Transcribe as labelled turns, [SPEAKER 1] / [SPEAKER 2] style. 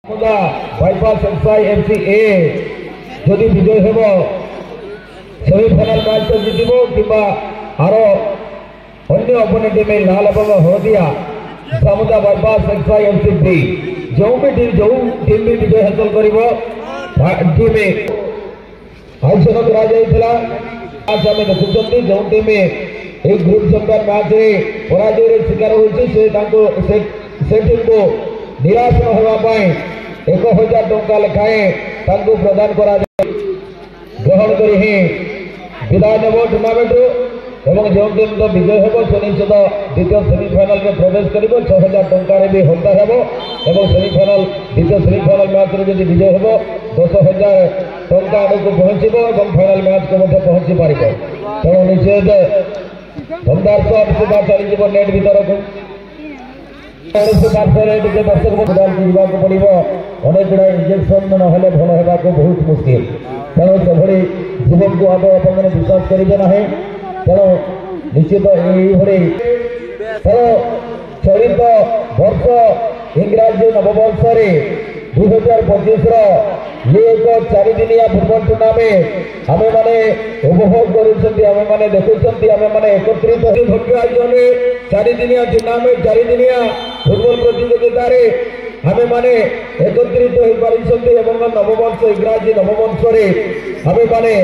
[SPEAKER 1] bypass FC जदि विजय हेब semi-final match तो जितब कि अन्य अपोनेंट टीम लाल और हलदिया सामुदा बाईपास एफसी बी जो भी टीम भी विजय हासिल कर टीम आयोजन कर देखुं जो टीम ये ग्रुप चैंपियन मैच पराजय शिकार होती टीम को निराश न होगापाई 1000 टंका लेखाएं प्रदान कर ग्रहण कर विदाय नेब टूर्णामेंट एवं जो टीम तो विजय हेब से निश्चित द्वितीय सेमिफाइनाल में प्रवेश कर 6000 टंकार भी हंता हेब और सेमिफाइनाल द्वितीय सेमिफाइनाल मैच में जब विजय हेब 10,000 टंका आड़ को पहुँचब और फाइनाल मैच को पहुँची पार तेणु निश्चित दमदार सुधा चली नेट भर को दर्शक पड़ो अनेक गुड़ा इंजेक्शन ना भल होगा बहुत मुस्किल तेणु से जीवन को आगे आपने विश्वास करेंगे ना तेणु निश्चित चलित वर्ष इंग्राजी नववर्ष 2025 ये एक 4 दिनिया फुटबॉल टूर्नामेंट आमे माने उपभोग करुछंती आमे माने देखुछंती आमे माने एकत्रित भव्य आयोजन 4 दिनिया टूर्नामेंट 4 दिनिया फुटबॉल प्रतियोगिता रे आमे माने एकत्रित होई पारिछंती एवं नववर्ष इंग्राजी नववर्ष रे आमे माने